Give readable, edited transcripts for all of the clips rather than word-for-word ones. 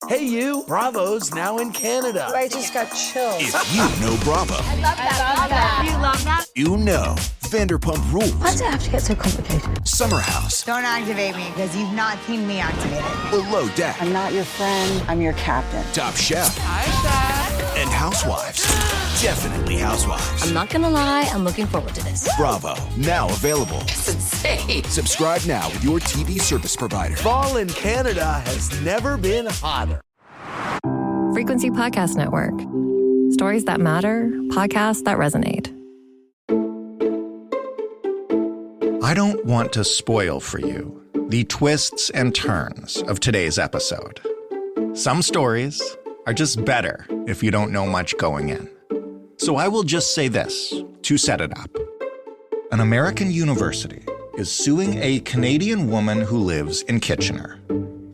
Hey, you. Bravo's now in Canada. I just got chills. If you know Bravo. I love that. You love that? You know Vanderpump Rules. Why does it have to get so complicated? Summer House. Don't activate me because you've not seen me activated. Below Deck. I'm not your friend. I'm your captain. Top Chef. Hi, Chef. And Housewives. Definitely Housewives. I'm not gonna lie, I'm looking forward to this. Bravo. Now available. It's insane. Subscribe now with your TV service provider. Fall in Canada has never been hotter. Frequency Podcast Network. Stories that matter, podcasts that resonate. I don't want to spoil for you the twists and turns of today's episode. Some stories are just better if you don't know much going in. So I will just say this to set it up. An American university is suing a Canadian woman who lives in Kitchener.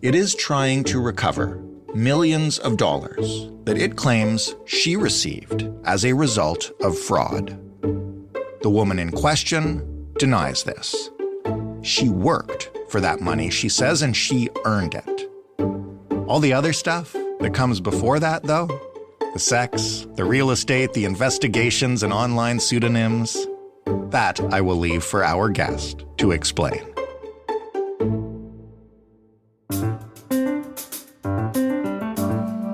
It is trying to recover millions of dollars that it claims she received as a result of fraud. The woman in question denies this. She worked for that money, she says, and she earned it. All the other stuff that comes before that, though, the sex, the real estate, the investigations and online pseudonyms, that I will leave for our guest to explain.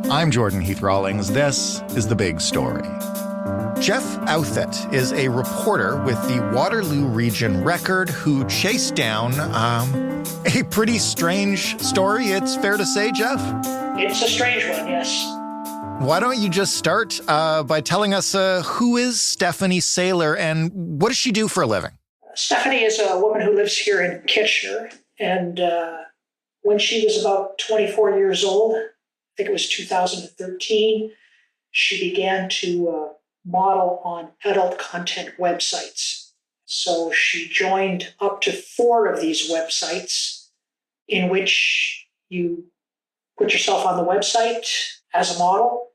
I'm Jordan Heath Rawlings. This is The Big Story. Jeff Outhet is a reporter with the Waterloo Region Record who chased down a pretty strange story, it's fair to say, Jeff? It's a strange one, yes. Why don't you just start by telling us who is Stephanie Saylor and what does she do for a living? Stephanie is a woman who lives here in Kitchener, and when she was about 24 years old, I think it was 2013, she began to model on adult content websites. So she joined up to 4 of these websites in which you put yourself on the website as a model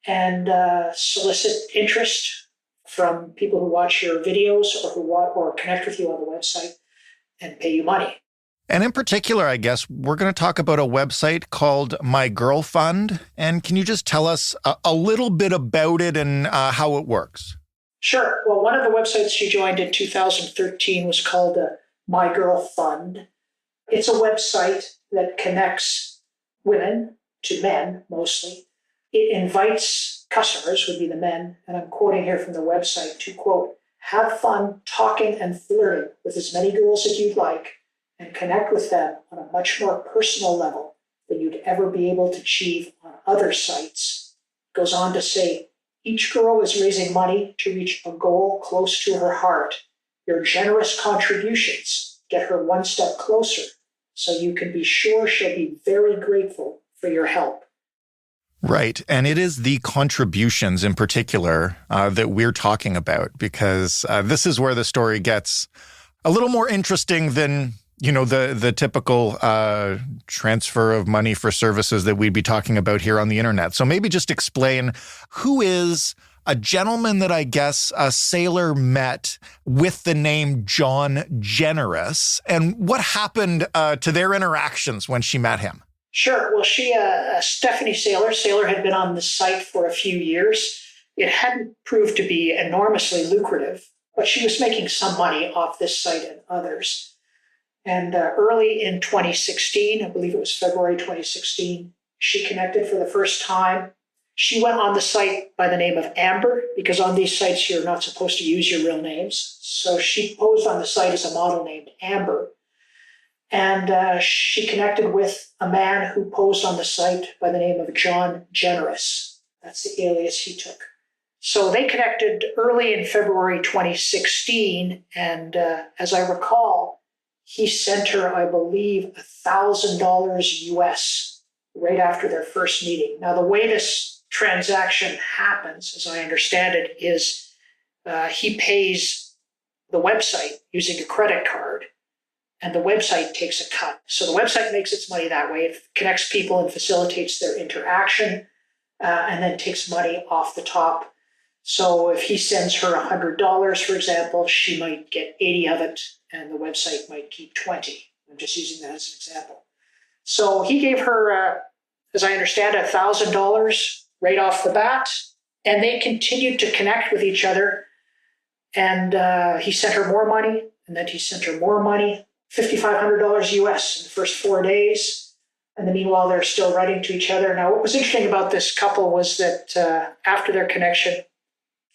and solicit interest from people who watch your videos or connect with you on the website and pay you money. And in particular, I guess, we're going to talk about a website called My Girl Fund. And can you just tell us a little bit about it and how it works? Sure. Well, one of the websites she joined in 2013 was called My Girl Fund. It's a website that connects women to men, mostly. It invites customers, would be the men, and I'm quoting here from the website, to, quote, have fun talking and flirting with as many girls as you'd like, and connect with them on a much more personal level than you'd ever be able to achieve on other sites. It goes on to say, each girl is raising money to reach a goal close to her heart. Your generous contributions get her one step closer, so you can be sure she'll be very grateful for your help. Right. And it is the contributions in particular that we're talking about, because this is where the story gets a little more interesting than the typical transfer of money for services that we'd be talking about here on the internet. So maybe just explain who is a gentleman that I guess Saylor met with the name John Generous, and what happened to their interactions when she met him. Sure. Well, Stephanie Saylor had been on the site for a few years. It hadn't proved to be enormously lucrative, but she was making some money off this site and others. And early in 2016, I believe it was February 2016, she connected for the first time. She went on the site by the name of Amber, because on these sites you're not supposed to use your real names. So she posed on the site as a model named Amber. And she connected with a man who posed on the site by the name of John Generous. That's the alias he took. So they connected early in February 2016, and as I recall, he sent her, I believe, $1,000 US right after their first meeting. Now, the way this transaction happens, as I understand it, is he pays the website using a credit card, and the website takes a cut. So the website makes its money that way. It connects people and facilitates their interaction, and then takes money off the top. So if he sends her $100, for example, she might get 80 of it, and the website might keep 20. I'm just using that as an example. So he gave her as I understand it, $1,000 right off the bat. And they continued to connect with each other. And he sent her more money, and then he sent her more money, $5,500 US in the first 4 days. And then meanwhile, they're still writing to each other. Now, what was interesting about this couple was that after their connection,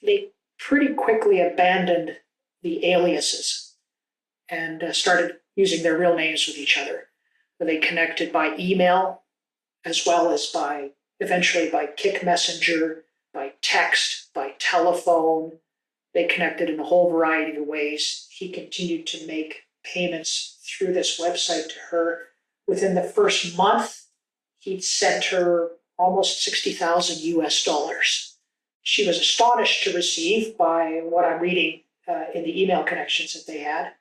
they pretty quickly abandoned the aliases and started using their real names with each other. They connected by email, as well as eventually by Kik Messenger, by text, by telephone. They connected in a whole variety of ways. He continued to make payments through this website to her. Within the first month, he'd sent her almost $60,000 US. She was astonished to receive, by what I'm reading in the email connections that they had.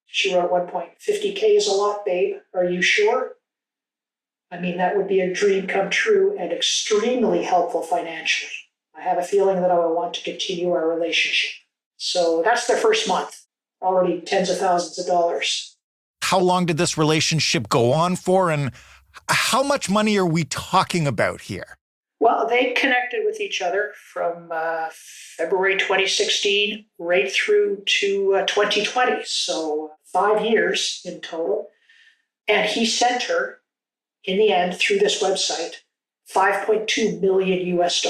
She wrote at one point, $50K is a lot, babe. Are you sure? I mean, that would be a dream come true and extremely helpful financially. I have a feeling that I will want to continue our relationship. So that's their first month, already tens of thousands of dollars. How long did this relationship go on for, and how much money are we talking about here? Well, they connected with each other from February 2016 right through to 2020, so 5 years in total. And he sent her, in the end, through this website, $5.2 million US,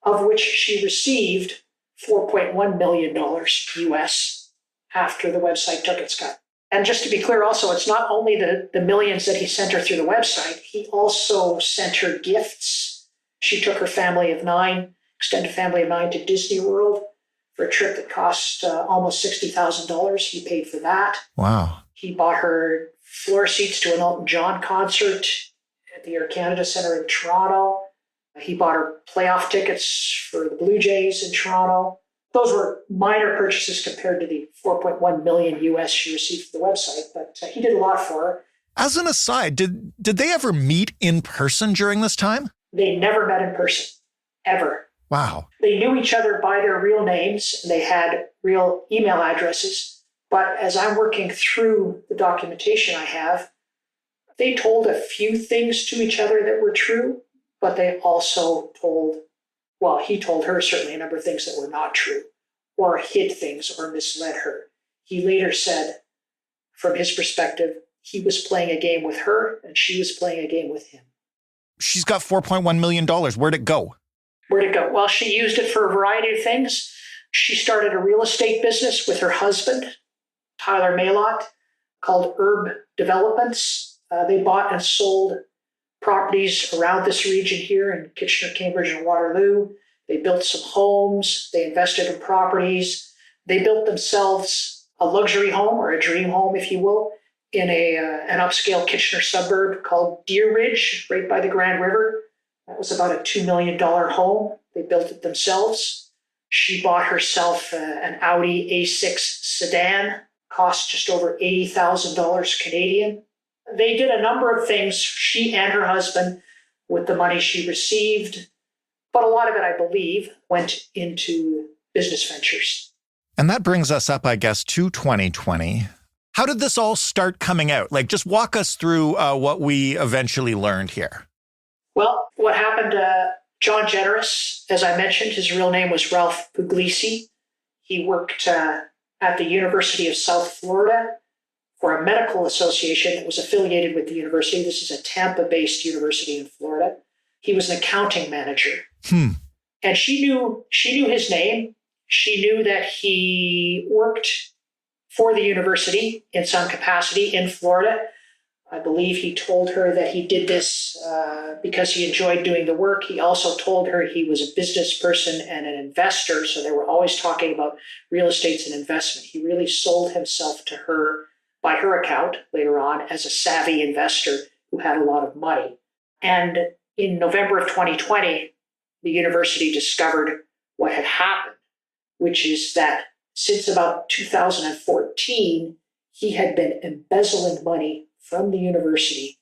of which she received $4.1 million US after the website took its cut. And just to be clear also, it's not only the millions that he sent her through the website, he also sent her gifts. She took her family of 9, extended family of 9, to Disney World for a trip that cost almost $60,000. He paid for that. Wow. He bought her floor seats to an Elton John concert at the Air Canada Centre in Toronto. He bought her playoff tickets for the Blue Jays in Toronto. Those were minor purchases compared to the $4.1 million US she received from the website, but he did a lot for her. As an aside, did they ever meet in person during this time? They never met in person, ever. Wow. They knew each other by their real names, and they had real email addresses. But as I'm working through the documentation I have, they told a few things to each other that were true, but they also he told her certainly a number of things that were not true, or hid things or misled her. He later said, from his perspective, he was playing a game with her and she was playing a game with him. She's got $4.1 million. Where'd it go? Where'd it go? Well, she used it for a variety of things. She started a real estate business with her husband, Tyler Maylott, called Herb Developments. They bought and sold properties around this region here in Kitchener, Cambridge, and Waterloo. They built some homes. They invested in properties. They built themselves a luxury home, or a dream home, if you will, in an upscale Kitchener suburb called Deer Ridge, right by the Grand River. That was about a $2 million home. They built it themselves. She bought herself an Audi A6 sedan, cost just over $80,000 Canadian. They did a number of things, she and her husband, with the money she received. But a lot of it, I believe, went into business ventures. And that brings us up, I guess, to 2020. How did this all start coming out? Like, just walk us through what we eventually learned here. Well, what happened, John Generous, as I mentioned, his real name was Ralph Puglisi. He worked at the University of South Florida for a medical association that was affiliated with the university. This is a Tampa-based university in Florida. He was an accounting manager. And she knew his name. She knew that he worked for the university in some capacity in Florida. I believe he told her that he did this because he enjoyed doing the work. He also told her he was a business person and an investor, so they were always talking about real estate and investment. He really sold himself to her, by her account later on, as a savvy investor who had a lot of money. And in November of 2020, the university discovered what had happened, which is that since about 2014, he had been embezzling money from the university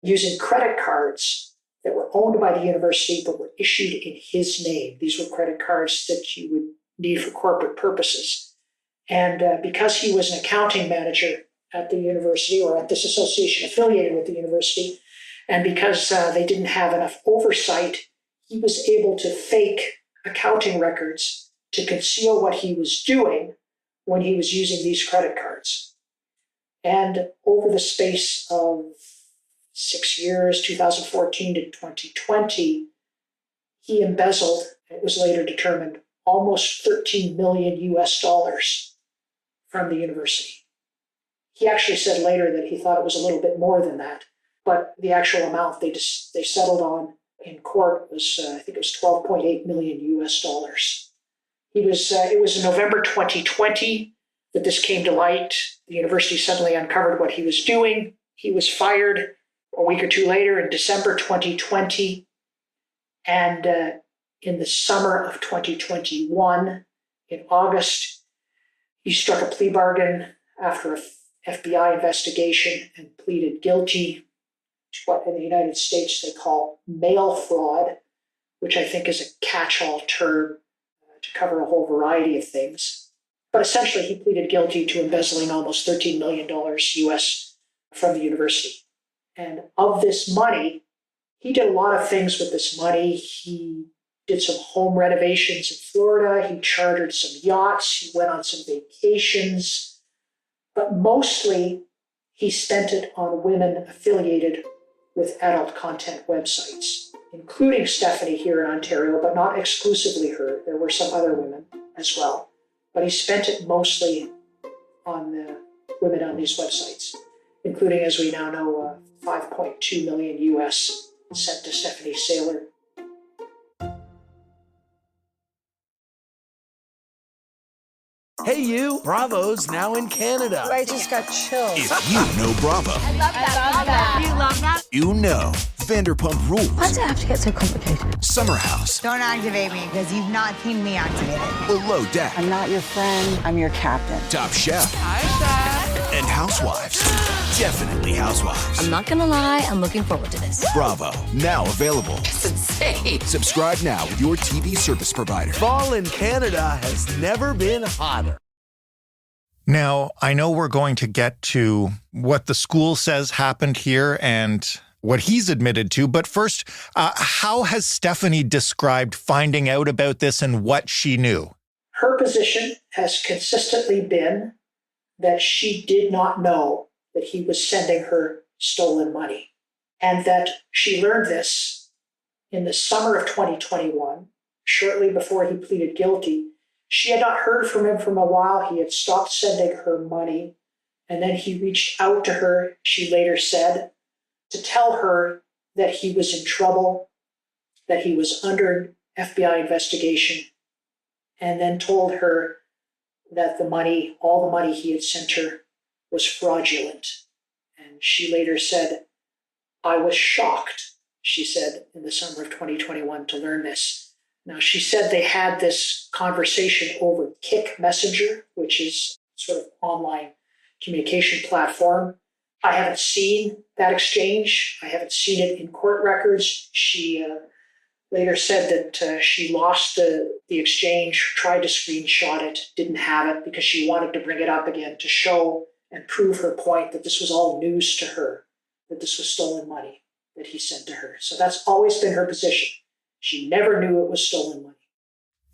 using credit cards that were owned by the university but were issued in his name. These were credit cards that you would need for corporate purposes. And because he was an accounting manager at the university, or at this association affiliated with the university, And because they didn't have enough oversight, he was able to fake accounting records to conceal what he was doing when he was using these credit cards. And over the space of 6 years, 2014 to 2020, he embezzled, it was later determined, almost 13 million US dollars from the university. He actually said later that he thought it was a little bit more than that, but the actual amount they settled on in court was, I think it was 12.8 million US dollars. It was in November 2020 that this came to light. The university suddenly uncovered what he was doing. He was fired a week or two later in December 2020. And in the summer of 2021, in August, he struck a plea bargain after a FBI investigation and pleaded guilty to what in the United States they call mail fraud, which I think is a catch-all term to cover a whole variety of things. But essentially, he pleaded guilty to embezzling almost $13 million US from the university. And of this money, he did a lot of things with this money. He did some home renovations in Florida. He chartered some yachts. He went on some vacations. But mostly, he spent it on women affiliated with adult content websites, including Stephanie here in Ontario, but not exclusively her. There were some other women as well. But he spent it mostly on the women on these websites, including, as we now know, 5.2 million US sent to Stephanie Saylor. Hey, you! Bravo's now in Canada. I just got chills. If you know Bravo, I love that. You love that? you know Vanderpump Rules, Why does it have to get so complicated? Summer House, Don't activate me because you've not seen me activated. Below Deck, I'm not your friend, I'm your captain. Top Chef, and Housewives. Definitely Housewives. I'm not gonna lie, I'm looking forward to this. Bravo, now available. It's insane. Subscribe now with your TV service provider. Fall in Canada has never been hotter. Now, I know we're going to get to what the school says happened here and what he's admitted to, but first, how has Stephanie described finding out about this and what she knew? Her position has consistently been that she did not know that he was sending her stolen money, and that she learned this in the summer of 2021, shortly before he pleaded guilty. She had not heard from him for a while. He had stopped sending her money, and then he reached out to her, she later said, to tell her that he was in trouble, that he was under an FBI investigation, and then told her that the money, all the money he had sent her, was fraudulent. And she later said, I was shocked, she said in the summer of 2021 to learn this. Now, she said they had this conversation over Kik Messenger, which is sort of online communication platform. I haven't seen that exchange. I haven't seen it in court records. She later said that she lost the exchange, tried to screenshot it, didn't have it because she wanted to bring it up again to show and prove her point that this was all news to her, that this was stolen money that he sent to her. So that's always been her position. She never knew it was stolen money.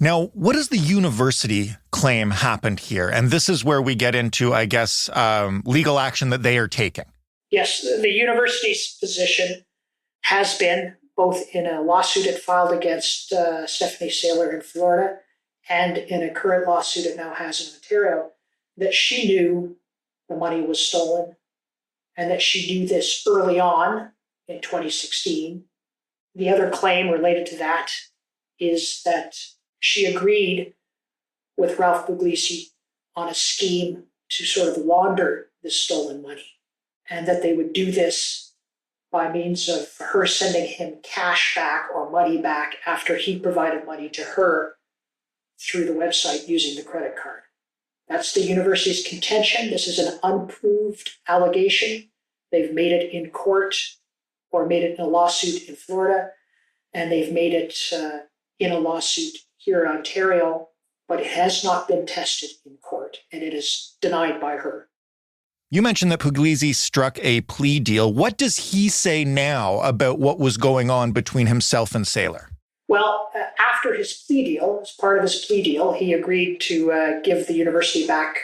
Now, what does the university claim happened here? And this is where we get into, I guess, legal action that they are taking. Yes, the university's position has been, both in a lawsuit it filed against Stephanie Saylor in Florida and in a current lawsuit it now has in Ontario, that she knew the money was stolen and that she knew this early on in 2016. The other claim related to that is that she agreed with Ralph Puglisi on a scheme to sort of launder this stolen money, and that they would do this by means of her sending him cash back or money back after he provided money to her through the website using the credit card. That's the university's contention. This is an unproved allegation. They've made it in court or made it in a lawsuit in Florida, and they've made it in a lawsuit here in Ontario, but it has not been tested in court, and it is denied by her. You mentioned that Puglisi struck a plea deal. What does he say now about what was going on between himself and Saylor? Well, after his plea deal, as part of his plea deal, he agreed to give the university back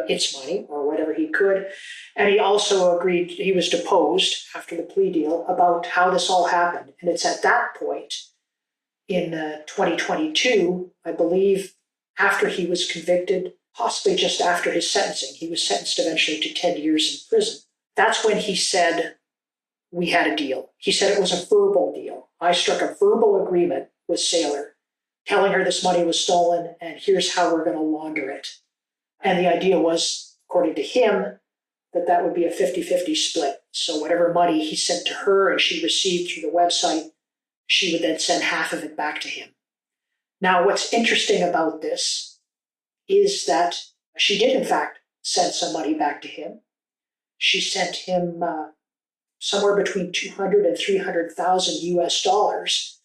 its money or whatever he could. And he also agreed, he was deposed after the plea deal about how this all happened. And it's at that point in 2022, I believe, after he was convicted, possibly just after his sentencing, he was sentenced eventually to 10 years in prison. That's when he said, we had a deal. He said it was a verbal deal. I struck a verbal agreement with Saylor, telling her this money was stolen and here's how we're going to launder it. And the idea was, according to him, that would be a 50-50 split. So whatever money he sent to her and she received through the website, she would then send half of it back to him. Now, what's interesting about this is that she did, in fact, send some money back to him. She sent him somewhere between 200 and 300,000 US dollars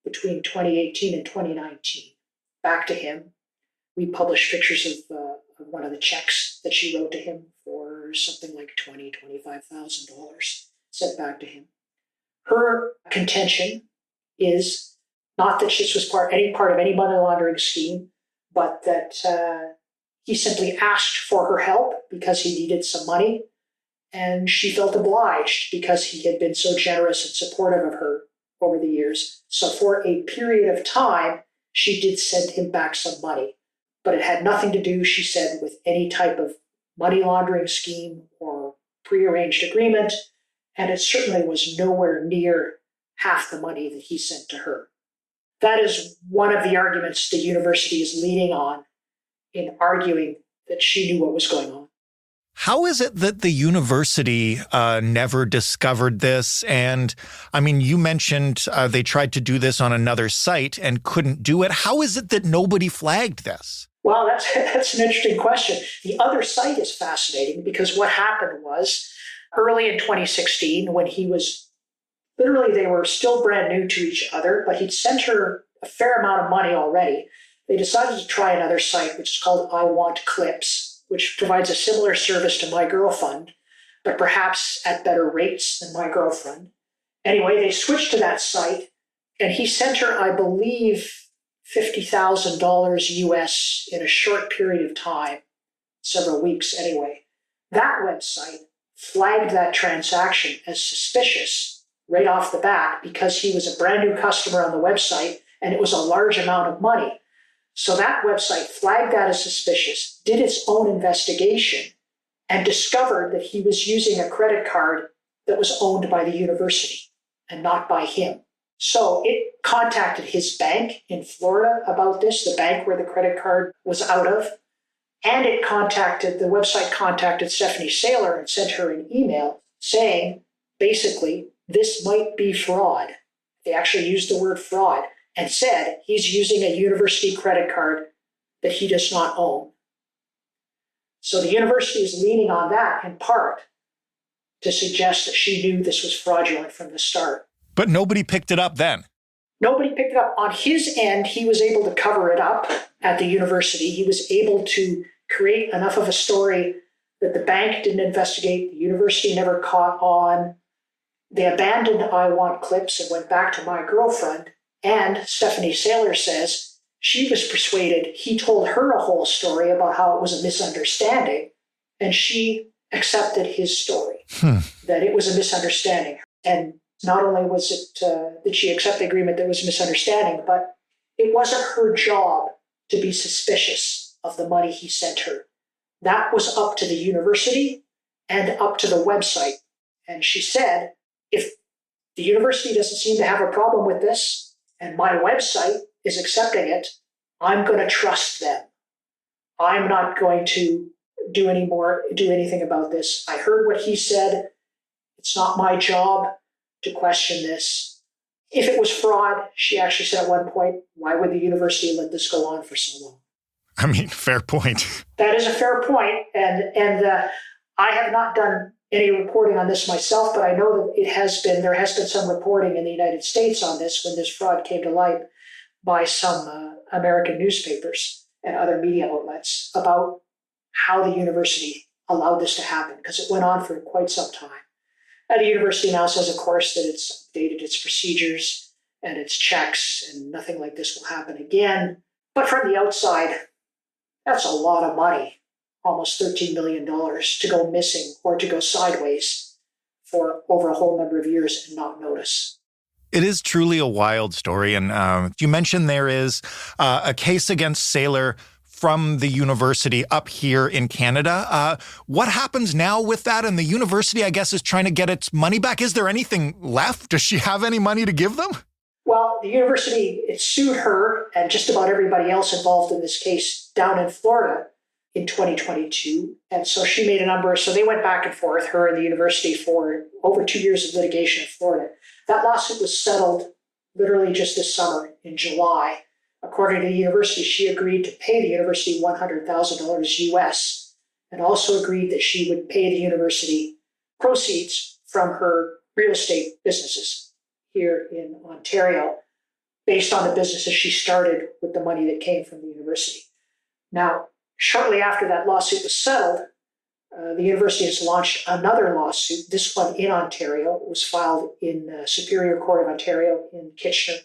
between 2018 and 2019 back to him. We published pictures of one of the checks that she wrote to him for something like $25,000 sent back to him. Her contention is not that this was part of any money laundering scheme, but that he simply asked for her help because he needed some money, and she felt obliged because he had been so generous and supportive of her over the years. So for a period of time, she did send him back some money. But it had nothing to do, she said, with any type of money laundering scheme or prearranged agreement, and it certainly was nowhere near half the money that he sent to her. That is one of the arguments the university is leaning on in arguing that she knew what was going on. How is it that the university never discovered this? And I mean, you mentioned they tried to do this on another site and couldn't do it. How is it that nobody flagged this? Well, that's an interesting question. The other site is fascinating because what happened was early in 2016, when he was literally, they were still brand new to each other, but he'd sent her a fair amount of money already. They decided to try another site, which is called I Want Clips, which provides a similar service to My Girlfriend, but perhaps at better rates than My Girlfriend. Anyway, they switched to that site, and he sent her, I believe, $50,000 US in a short period of time, several weeks anyway. That website flagged that transaction as suspicious right off the bat because he was a brand new customer on the website and it was a large amount of money. So that website flagged that as suspicious, did its own investigation, and discovered that he was using a credit card that was owned by the university and not by him. So it contacted his bank in Florida about this, the bank where the credit card was out of, and the website contacted Stephanie Saylor and sent her an email saying, basically, this might be fraud. They actually used the word fraud and said he's using a university credit card that he does not own. So the university is leaning on that in part to suggest that she knew this was fraudulent from the start. But nobody picked it up then. Nobody picked it up. On his end, he was able to cover it up at the university. He was able to create enough of a story that the bank didn't investigate, the university never caught on. They abandoned I Want Clips and went back to My Girlfriend. And Stephanie Saylor says she was persuaded he told her a whole story about how it was a misunderstanding, and she accepted his story, that it was a misunderstanding. And not only was it that she accepted the agreement that it was a misunderstanding, but it wasn't her job to be suspicious of the money he sent her. That was up to the university and up to the website. And she said, if the university doesn't seem to have a problem with this, and my website is accepting it, I'm going to trust them. I'm not going to do anything about this. I heard what he said. It's not my job to question this. If it was fraud, she actually said at one point, why would the university let this go on for so long? I mean, fair point. That is a fair point, and I have not done any reporting on this myself, but I know that there has been some reporting in the United States on this when this fraud came to light by some American newspapers and other media outlets about how the university allowed this to happen because it went on for quite some time. And the university now says, of course, that it's updated its procedures and its checks and nothing like this will happen again. But from the outside, that's a lot of money, almost $13 million to go missing or to go sideways for over a whole number of years and not notice. It is truly a wild story. And you mentioned there is a case against Saylor from the university up here in Canada. What happens now with that? And the university, I guess, is trying to get its money back. Is there anything left? Does she have any money to give them? Well, the university, it sued her and just about everybody else involved in this case down in Florida in 2022. And so she made a number. So they went back and forth, her and the university, for over 2 years of litigation in Florida. That lawsuit was settled literally just this summer in July. According to the university, she agreed to pay the university $100,000 US and also agreed that she would pay the university proceeds from her real estate businesses here in Ontario based on the businesses she started with the money that came from the university. Now, shortly after that lawsuit was settled, the university has launched another lawsuit, this one in Ontario. It was filed in Superior Court of Ontario in Kitchener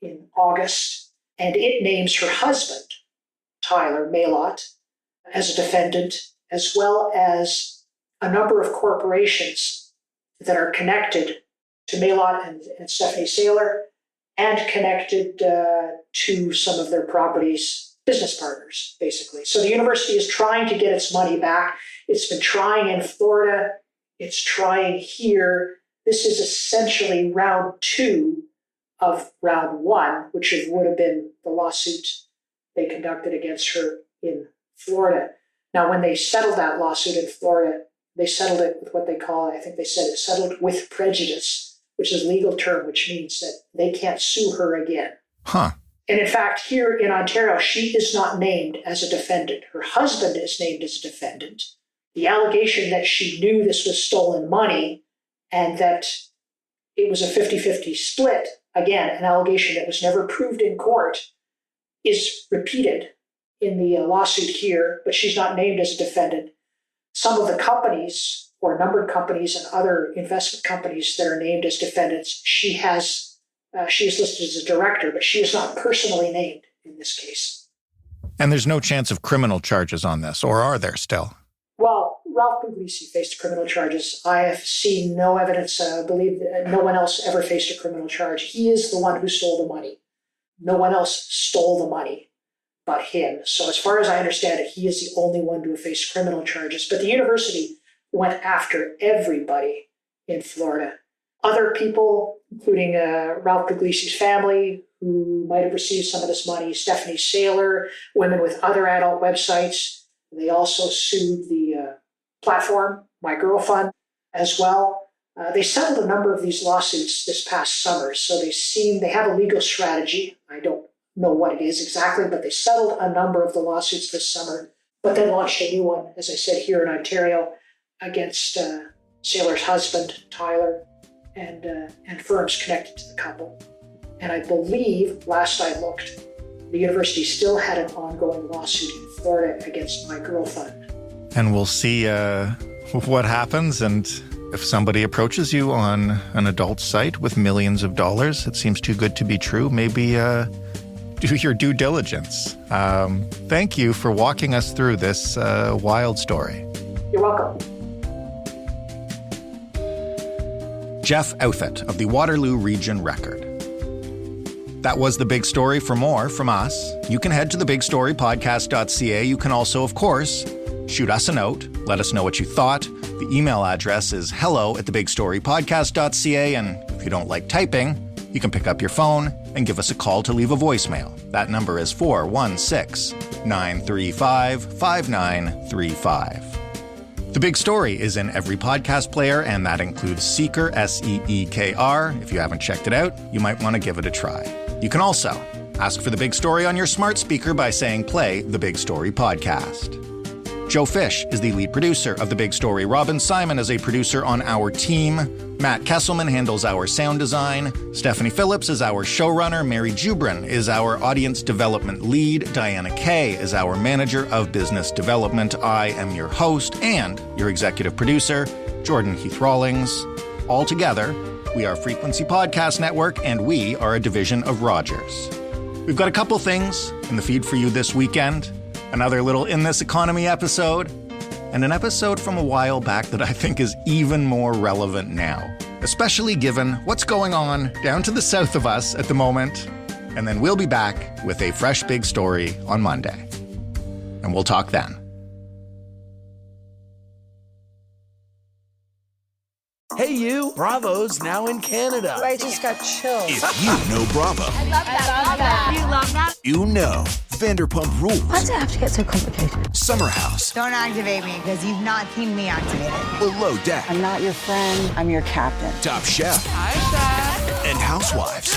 in August. And it names her husband, Tyler Maylott, as a defendant, as well as a number of corporations that are connected to Maylott and Stephanie Saylor and connected to some of their properties, business partners, basically. So the university is trying to get its money back. It's been trying in Florida. It's trying here. This is essentially round 2 of round 1, which would have been the lawsuit they conducted against her in Florida. Now, when they settled that lawsuit in Florida, they settled it with what they call, I think they said it settled with prejudice, which is a legal term, which means that they can't sue her again. Huh. And in fact, here in Ontario, she is not named as a defendant. Her husband is named as a defendant. The allegation that she knew this was stolen money and that it was a 50-50 split, again, an allegation that was never proved in court, is repeated in the lawsuit here, but she's not named as a defendant. Some of the companies, or numbered companies and other investment companies that are named as defendants, she is listed as a director, but she is not personally named in this case. And there's no chance of criminal charges on this, or are there still? Well, Ralph Puglisi faced criminal charges. I have seen no evidence. I believe that no one else ever faced a criminal charge. He is the one who stole the money. No one else stole the money but him. So as far as I understand it, he is the only one to have faced criminal charges. But the university went after everybody in Florida. Other people, including Ralph Puglisi's family, who might have received some of this money, Stephanie Saylor, women with other adult websites. They also sued the platform, My Girl Fund, as well. They settled a number of these lawsuits this past summer, so they have a legal strategy. I don't know what it is exactly, but they settled a number of the lawsuits this summer, but then launched a new one, as I said, here in Ontario against Saylor's husband, Tyler, and firms connected to the couple. And I believe, last I looked, the university still had an ongoing lawsuit in Florida against My Girl Fund. And we'll see what happens. And if somebody approaches you on an adult site with millions of dollars, it seems too good to be true. Maybe do your due diligence. Thank you for walking us through this wild story. You're welcome. Jeff Outfit of the Waterloo Region Record. That was The Big Story. For more from us, you can head to thebigstorypodcast.ca. You can also, of course, shoot us a note. Let us know what you thought. The email address is hello@thebigstorypodcast.ca. And if you don't like typing, you can pick up your phone and give us a call to leave a voicemail. That number is 416-935-5935. The Big Story is in every podcast player, and that includes Seeker, Seekr. If you haven't checked it out, you might want to give it a try. You can also ask for The Big Story on your smart speaker by saying, "Play The Big Story Podcast." Joe Fish is the lead producer of The Big Story. Robin Simon is a producer on our team. Matt Kesselman handles our sound design. Stephanie Phillips is our showrunner. Mary Jubrin is our audience development lead. Diana Kay is our manager of business development. I am your host and your executive producer, Jordan Heath Rawlings. All together, we are Frequency Podcast Network, and we are a division of Rogers. We've got a couple things in the feed for you this weekend. Another little In This Economy episode, and an episode from a while back that I think is even more relevant now, especially given what's going on down to the south of us at the moment. And then we'll be back with a fresh big story on Monday. And we'll talk then. Hey you, Bravo's now in Canada. I just got chills. If you know Bravo, I love that. You love that? you know Vanderpump Rules, Why does it have to get so complicated? Summer House, Don't activate me because you've not seen me activate it. Below Deck, I'm not your friend, I'm your captain. Top Chef, and Housewives.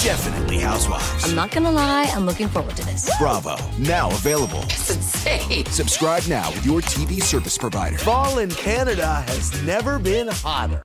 Definitely Housewives. I'm not gonna lie, I'm looking forward to this. Bravo, now available. It's insane. Subscribe now with your TV service provider. Fall in Canada has never been hotter.